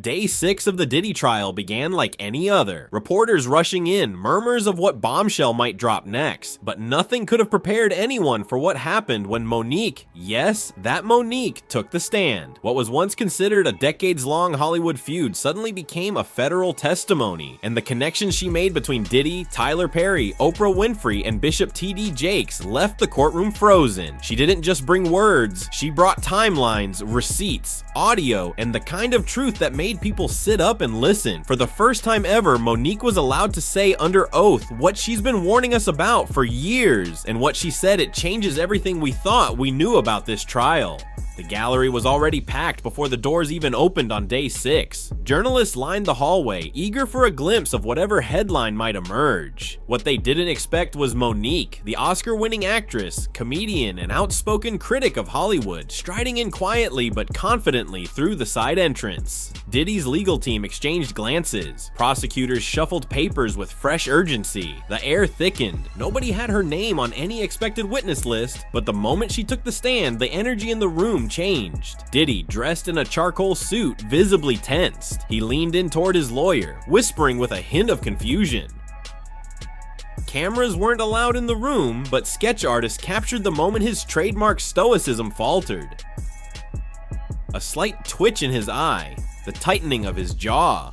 Day 6 of the Diddy trial began like any other. Reporters rushing in, murmurs of what bombshell might drop next, but nothing could have prepared anyone for what happened when Monique, yes, that Monique, took the stand. What was once considered a decades-long Hollywood feud suddenly became a federal testimony, and the connections she made between Diddy, Tyler Perry, Oprah Winfrey, and Bishop T.D. Jakes left the courtroom frozen. She didn't just bring words, she brought timelines, receipts, audio, and the kind of truth that made people sit up and listen. For the first time ever, Monique was allowed to say under oath what she's been warning us about for years, and what she said, it changes everything we thought we knew about this trial. The gallery was already packed before the doors even opened on Day 6. Journalists lined the hallway, eager for a glimpse of whatever headline might emerge. What they didn't expect was Monique, the Oscar-winning actress, comedian, and outspoken critic of Hollywood, striding in quietly but confidently through the side entrance. Diddy's legal team exchanged glances. Prosecutors shuffled papers with fresh urgency. The air thickened. Nobody had her name on any expected witness list, but the moment she took the stand, the energy in the room changed. Diddy, dressed in a charcoal suit, visibly tensed. He leaned in toward his lawyer, whispering with a hint of confusion. Cameras weren't allowed in the room, but sketch artists captured the moment his trademark stoicism faltered. A slight twitch in his eye, the tightening of his jaw.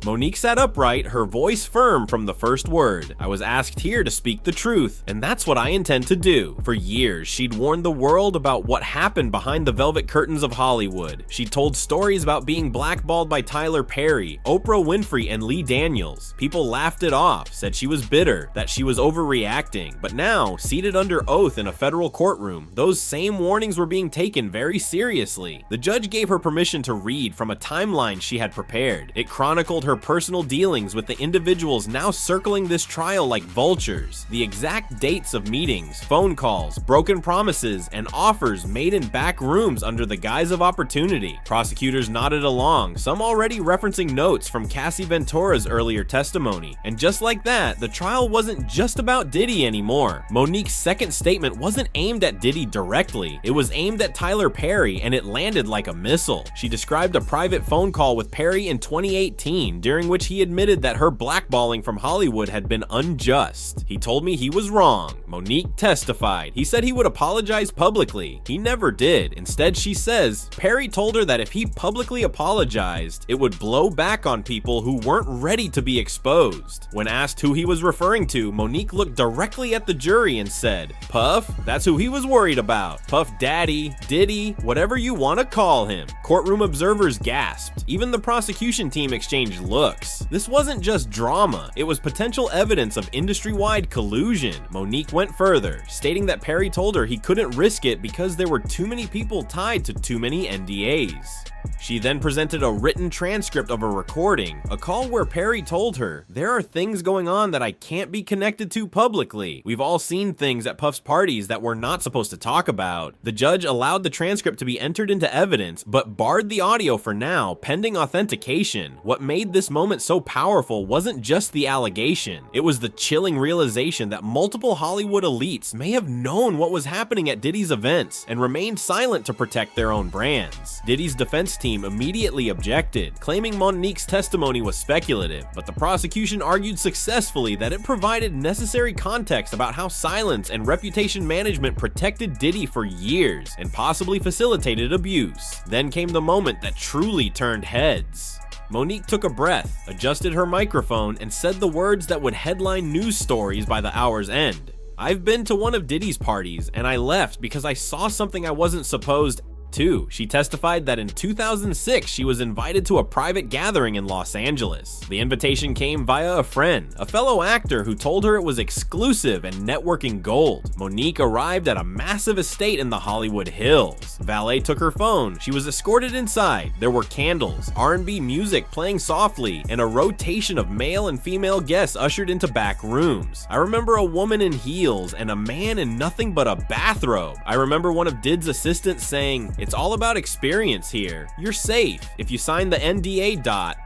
Monique sat upright, her voice firm from the first word. I was asked here to speak the truth, and that's what I intend to do. For years, she'd warned the world about what happened behind the velvet curtains of Hollywood. She told stories about being blackballed by Tyler Perry, Oprah Winfrey, and Lee Daniels. People laughed it off, said she was bitter, that she was overreacting. But now, seated under oath in a federal courtroom, those same warnings were being taken very seriously. The judge gave her permission to read from a timeline she had prepared. It chronicled her personal dealings with the individuals now circling this trial like vultures, the exact dates of meetings, phone calls, broken promises, and offers made in back rooms under the guise of opportunity. Prosecutors nodded along, some already referencing notes from Cassie Ventura's earlier testimony. And just like that, the trial wasn't just about Diddy anymore. Monique's second statement wasn't aimed at Diddy directly, it was aimed at Tyler Perry, and it landed like a missile. She described a private phone call with Perry in 2018, during which he admitted that her blackballing from Hollywood had been unjust. He told me he was wrong. Monique testified. He said he would apologize publicly. He never did. Instead, she says, Perry told her that if he publicly apologized, it would blow back on people who weren't ready to be exposed. When asked who he was referring to, Monique looked directly at the jury and said, Puff, that's who he was worried about. Puff Daddy, Diddy, whatever you want to call him. Courtroom observers gasped. Even the prosecution team exchanged looks. This wasn't just drama, it was potential evidence of industry-wide collusion. Monique went further, stating that Perry told her he couldn't risk it because there were too many people tied to too many NDAs. She then presented a written transcript of a recording, a call where Perry told her, there are things going on that I can't be connected to publicly. We've all seen things at Puff's parties that we're not supposed to talk about. The judge allowed the transcript to be entered into evidence, but barred the audio for now, pending authentication. What made this moment so powerful wasn't just the allegation, it was the chilling realization that multiple Hollywood elites may have known what was happening at Diddy's events and remained silent to protect their own brands. Diddy's defense team immediately objected, claiming Monique's testimony was speculative, but the prosecution argued successfully that it provided necessary context about how silence and reputation management protected Diddy for years and possibly facilitated abuse. Then came the moment that truly turned heads. Monique took a breath, adjusted her microphone, and said the words that would headline news stories by the hour's end. I've been to one of Diddy's parties, and I left because I saw something I wasn't supposed to. She testified that in 2006, she was invited to a private gathering in Los Angeles. The invitation came via a friend, a fellow actor who told her it was exclusive and networking gold. Monique arrived at a massive estate in the Hollywood Hills. Valet took her phone. She was escorted inside. There were candles, R&B music playing softly, and a rotation of male and female guests ushered into back rooms. I remember a woman in heels and a man in nothing but a bathrobe. I remember one of Did's assistants saying, It's all about experience here. You're safe. If you sign the NDA.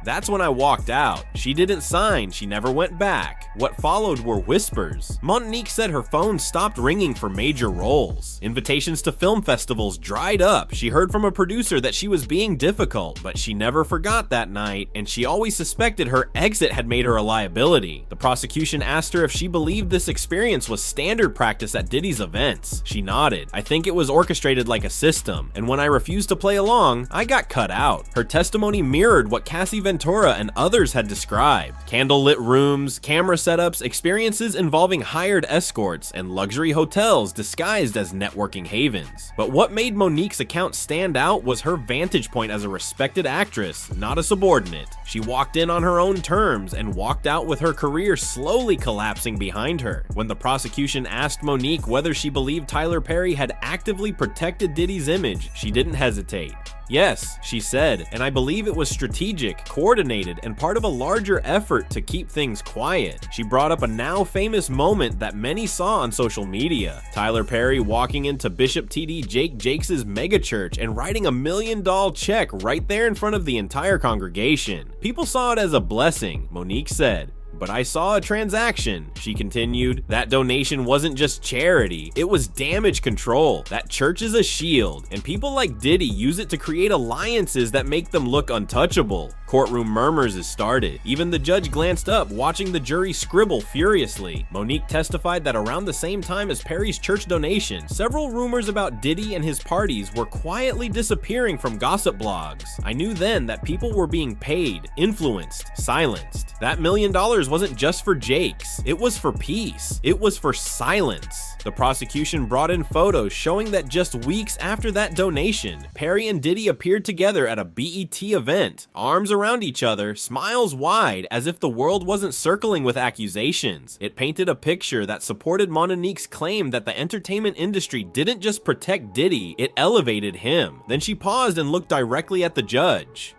That's when I walked out. She didn't sign. She never went back. What followed were whispers. Nique said her phone stopped ringing for major roles. Invitations to film festivals dried up. She heard from a producer that she was being difficult, but she never forgot that night, and she always suspected her exit had made her a liability. The prosecution asked her if she believed this experience was standard practice at Diddy's events. She nodded. I think it was orchestrated like a system, and when I refused to play along, I got cut out. Her testimony mirrored what Cassie Ventura and others had described. Candlelit rooms, camera setups, experiences involving hired escorts, and luxury hotels disguised as networking havens. But what made Monique's account stand out was her vantage point as a respected actress, not a subordinate. She walked in on her own terms and walked out with her career slowly collapsing behind her. When the prosecution asked Monique whether she believed Tyler Perry had actively protected Diddy's image, she didn't hesitate. Yes, she said, and I believe it was strategic, coordinated, and part of a larger effort to keep things quiet. She brought up a now famous moment that many saw on social media. Tyler Perry walking into Bishop T.D. Jakes' megachurch and writing $1 million check right there in front of the entire congregation. People saw it as a blessing, Monique said. But I saw a transaction, she continued. That donation wasn't just charity, it was damage control. That church is a shield, and people like Diddy use it to create alliances that make them look untouchable. Courtroom murmurs is started. Even the judge glanced up, watching the jury scribble furiously. Monique testified that around the same time as Perry's church donation, several rumors about Diddy and his parties were quietly disappearing from gossip blogs. I knew then that people were being paid, influenced, silenced. That $1 million wasn't just for Jakes, it was for peace. It was for silence. The prosecution brought in photos showing that just weeks after that donation, Perry and Diddy appeared together at a BET event, arms around each other, smiles wide, as if the world wasn't circling with accusations. It painted a picture that supported Monique's claim that the entertainment industry didn't just protect Diddy, it elevated him. Then she paused and looked directly at the judge.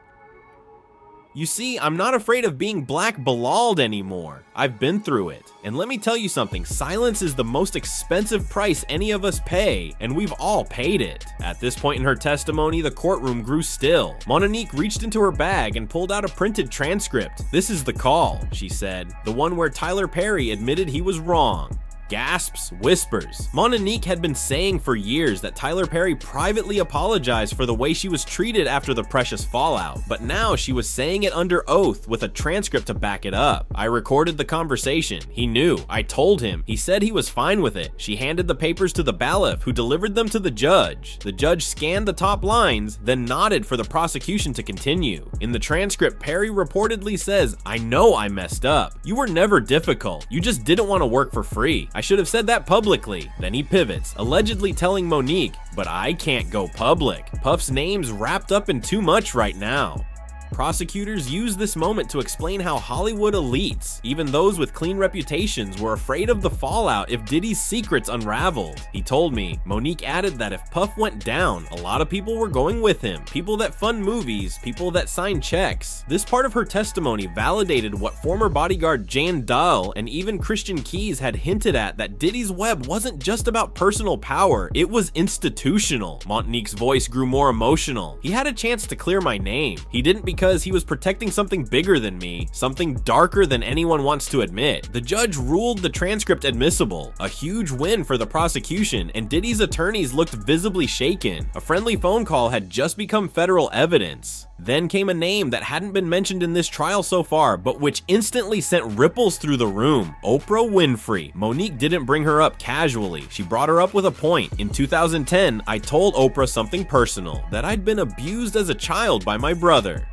You see, I'm not afraid of being black Bilal'd anymore. I've been through it. And let me tell you something, silence is the most expensive price any of us pay, and we've all paid it. At this point in her testimony, the courtroom grew still. Monique reached into her bag and pulled out a printed transcript. This is the call, she said, the one where Tyler Perry admitted he was wrong. Gasps, whispers. Monique had been saying for years that Tyler Perry privately apologized for the way she was treated after the Precious fallout, but now she was saying it under oath with a transcript to back it up. I recorded the conversation. He knew. I told him. He said he was fine with it. She handed the papers to the bailiff, who delivered them to the judge. The judge scanned the top lines, then nodded for the prosecution to continue. In the transcript, Perry reportedly says, "I know I messed up. You were never difficult. You just didn't want to work for free. I should have said that publicly." Then he pivots, allegedly telling Monique, "But I can't go public. Puff's name's wrapped up in too much right now." Prosecutors used this moment to explain how Hollywood elites, even those with clean reputations, were afraid of the fallout if Diddy's secrets unraveled. He told me, Monique added that if Puff went down, a lot of people were going with him. People that fund movies, people that sign checks. This part of her testimony validated what former bodyguard Jan Dahl and even Christian Keys had hinted at, that Diddy's web wasn't just about personal power, it was institutional. Monique's voice grew more emotional. He had a chance to clear my name. He didn't because he was protecting something bigger than me, something darker than anyone wants to admit. The judge ruled the transcript admissible, a huge win for the prosecution, and Diddy's attorneys looked visibly shaken. A friendly phone call had just become federal evidence. Then came a name that hadn't been mentioned in this trial so far, but which instantly sent ripples through the room. Oprah Winfrey. Monique didn't bring her up casually. She brought her up with a point. In 2010, I told Oprah something personal, that I'd been abused as a child by my brother.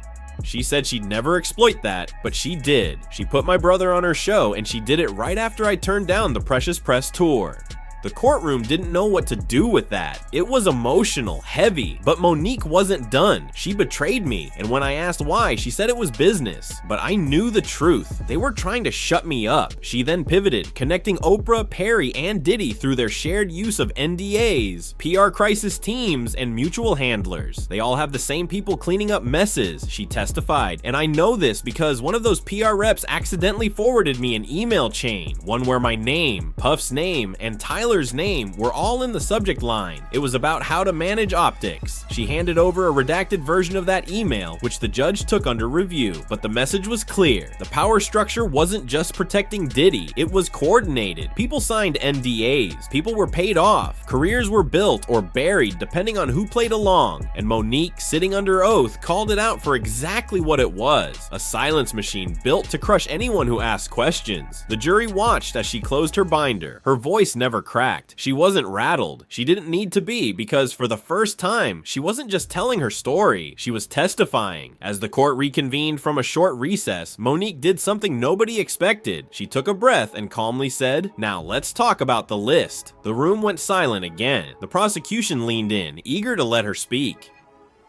She said she'd never exploit that, but she did. She put my brother on her show, and she did it right after I turned down the Precious Press tour. The courtroom didn't know what to do with that. It was emotional, heavy, but Monique wasn't done. She betrayed me, and when I asked why, she said it was business. But I knew the truth. They were trying to shut me up. She then pivoted, connecting Oprah, Perry, and Diddy through their shared use of NDAs, PR crisis teams, and mutual handlers. They all have the same people cleaning up messes, she testified, and I know this because one of those PR reps accidentally forwarded me an email chain, one where my name, Puff's name, and Tyler Tyler's name were all in the subject line. It was about how to manage optics. She handed over a redacted version of that email, which the judge took under review, but the message was clear. The power structure wasn't just protecting Diddy, it was coordinated. People signed NDAs, people were paid off, careers were built or buried depending on who played along, and Monique, sitting under oath, called it out for exactly what it was: a silence machine built to crush anyone who asked questions. The jury watched as she closed her binder. Her voice never cracked. She wasn't rattled. She didn't need to be, because for the first time, she wasn't just telling her story, she was testifying. As the court reconvened from a short recess, Monique did something nobody expected. She took a breath and calmly said, "Now let's talk about the list." The room went silent again. The prosecution leaned in, eager to let her speak.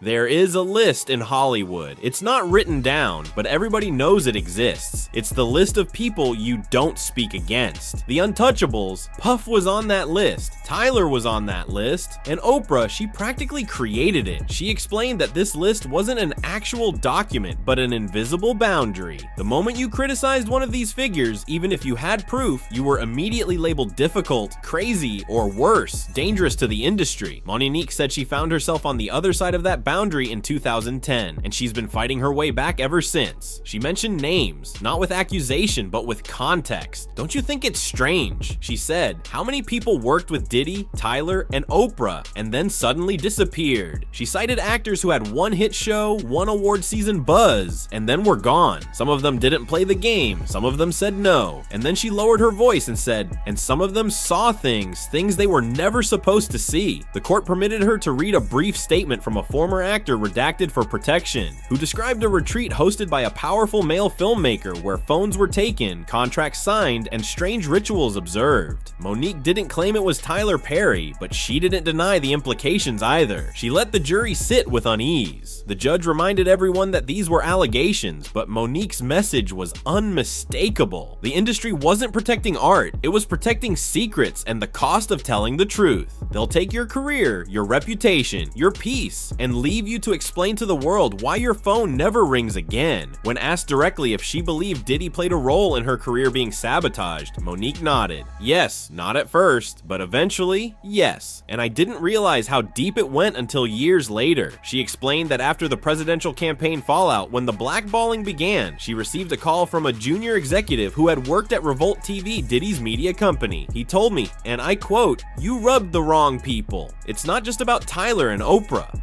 There is a list in Hollywood. It's not written down, but everybody knows it exists. It's the list of people you don't speak against. The Untouchables. Puff was on that list. Tyler was on that list. And Oprah, she practically created it. She explained that this list wasn't an actual document, but an invisible boundary. The moment you criticized one of these figures, even if you had proof, you were immediately labeled difficult, crazy, or worse, dangerous to the industry. Nique said she found herself on the other side of that boundary in 2010, and she's been fighting her way back ever since. She mentioned names, not with accusation, but with context. "Don't you think it's strange?" she said. "How many people worked with Diddy, Tyler, and Oprah, and then suddenly disappeared?" She cited actors who had one hit show, one award season buzz, and then were gone. Some of them didn't play the game, some of them said no, and then she lowered her voice and said, "And some of them saw things they were never supposed to see." The court permitted her to read a brief statement from a former actor redacted for protection, who described a retreat hosted by a powerful male filmmaker where phones were taken, contracts signed, and strange rituals observed. Monique didn't claim it was Tyler Perry, but she didn't deny the implications either. She let the jury sit with unease. The judge reminded everyone that these were allegations, but Monique's message was unmistakable. The industry wasn't protecting art, it was protecting secrets and the cost of telling the truth. They'll take your career, your reputation, your peace, and leave you to explain to the world why your phone never rings again. When asked directly if she believed Diddy played a role in her career being sabotaged, Monique nodded. "Yes, not at first, but eventually, yes. And I didn't realize how deep it went until years later." She explained that after the presidential campaign fallout, when the blackballing began, she received a call from a junior executive who had worked at Revolt TV, Diddy's media company. He told me, and I quote, "You rubbed the wrong people. It's not just about Tyler and Oprah."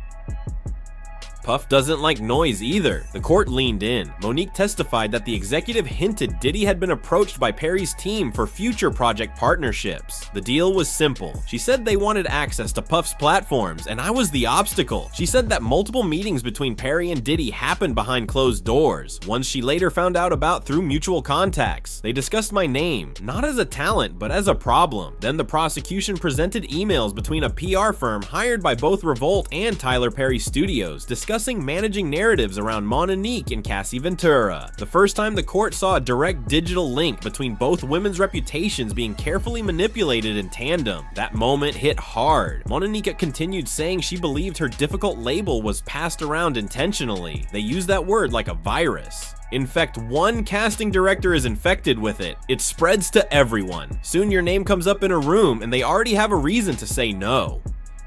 Puff doesn't like noise either. The court leaned in. Monique testified that the executive hinted Diddy had been approached by Perry's team for future project partnerships. The deal was simple. She said they wanted access to Puff's platforms, and I was the obstacle. She said that multiple meetings between Perry and Diddy happened behind closed doors, ones she later found out about through mutual contacts. They discussed my name, not as a talent, but as a problem. Then the prosecution presented emails between a PR firm hired by both Revolt and Tyler Perry Studios, discussing managing narratives around Nique and Cassie Ventura. The first time the court saw a direct digital link between both women's reputations being carefully manipulated in tandem. That moment hit hard. Nique continued saying she believed her difficult label was passed around intentionally. They used that word like a virus. In fact, one casting director is infected with it. It spreads to everyone. Soon your name comes up in a room and they already have a reason to say no.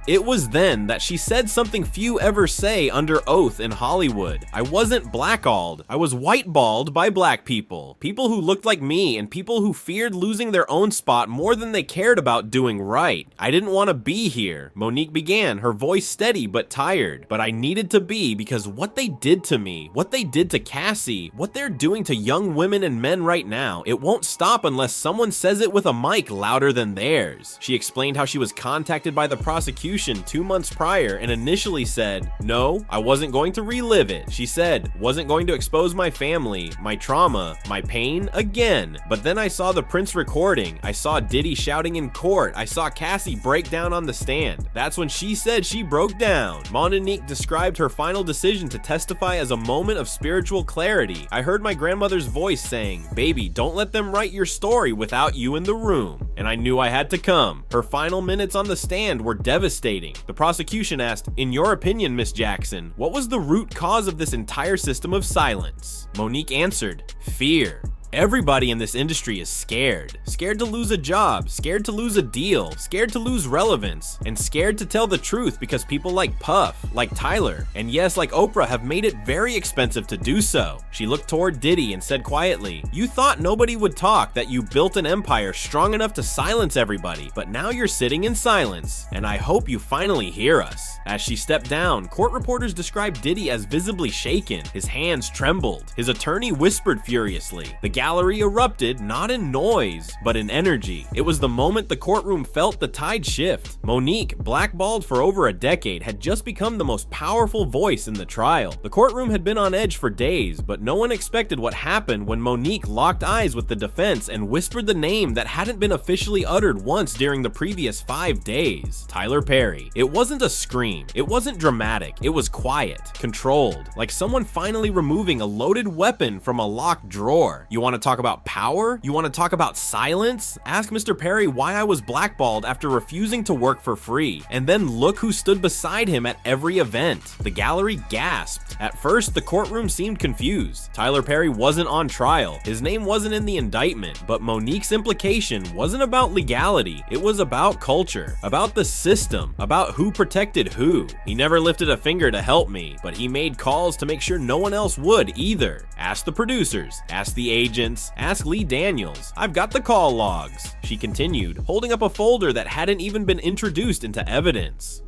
It was then that she said something few ever say under oath in Hollywood. I wasn't blackballed, I was whiteballed by black people. People who looked like me and people who feared losing their own spot more than they cared about doing right. I didn't want to be here. Monique began, her voice steady but tired. But I needed to be because what they did to me, what they did to Cassie, what they're doing to young women and men right now, it won't stop unless someone says it with a mic louder than theirs. She explained how she was contacted by the prosecution 2 months prior and initially said, no, I wasn't going to relive it. She said, wasn't going to expose my family, my trauma, my pain again. But then I saw the Prince recording. I saw Diddy shouting in court. I saw Cassie break down on the stand. That's when she said she broke down. Nique described her final decision to testify as a moment of spiritual clarity. I heard my grandmother's voice saying, baby, don't let them write your story without you in the room. And I knew I had to come. Her final minutes on the stand were devastating. The prosecution asked, in your opinion, Miss Jackson, what was the root cause of this entire system of silence? Monique answered, fear. Everybody in this industry is scared. Scared to lose a job, scared to lose a deal, scared to lose relevance, and scared to tell the truth because people like Puff, like Tyler, and yes, like Oprah have made it very expensive to do so. She looked toward Diddy and said quietly, "You thought nobody would talk, that you built an empire strong enough to silence everybody, but now you're sitting in silence, and I hope you finally hear us." As she stepped down, court reporters described Diddy as visibly shaken. His hands trembled. His attorney whispered furiously. The gallery erupted, not in noise, but in energy. It was the moment the courtroom felt the tide shift. Nique, blackballed for over a decade, had just become the most powerful voice in the trial. The courtroom had been on edge for days, but no one expected what happened when Nique locked eyes with the defense and whispered the name that hadn't been officially uttered once during the previous 5 days. Tyler Perry. It wasn't a scream. It wasn't dramatic. It was quiet, controlled, like someone finally removing a loaded weapon from a locked drawer. You want to talk about power? You want to talk about silence? Ask Mr. Perry why I was blackballed after refusing to work for free. And then look who stood beside him at every event. The gallery gasped. At first, the courtroom seemed confused. Tyler Perry wasn't on trial. His name wasn't in the indictment, but Monique's implication wasn't about legality. It was about culture, about the system, about who protected who. He never lifted a finger to help me, but he made calls to make sure no one else would either. Ask the producers, ask the agents, ask Lee Daniels. I've got the call logs, she continued, holding up a folder that hadn't even been introduced into evidence.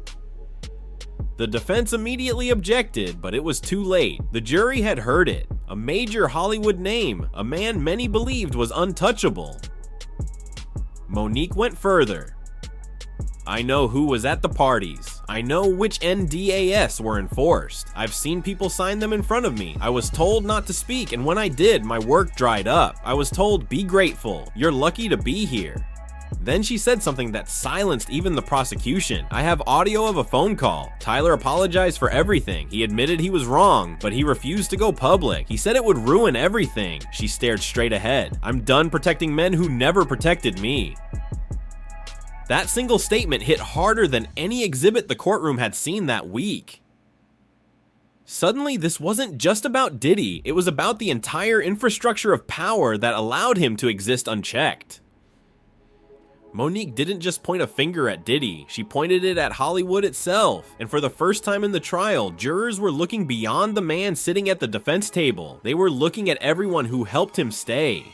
The defense immediately objected, but it was too late. The jury had heard it. A major Hollywood name, a man many believed was untouchable. Monique went further. I know who was at the parties. I know which NDAS were enforced. I've seen people sign them in front of me. I was told not to speak, and when I did, my work dried up. I was told, be grateful. You're lucky to be here. Then she said something that silenced even the prosecution. I have audio of a phone call. Tyler apologized for everything. He admitted he was wrong, but he refused to go public. He said it would ruin everything. She stared straight ahead. I'm done protecting men who never protected me. That single statement hit harder than any exhibit the courtroom had seen that week. Suddenly, this wasn't just about Diddy. It was about the entire infrastructure of power that allowed him to exist unchecked. Monique didn't just point a finger at Diddy, she pointed it at Hollywood itself. And for the first time in the trial, jurors were looking beyond the man sitting at the defense table. They were looking at everyone who helped him stay.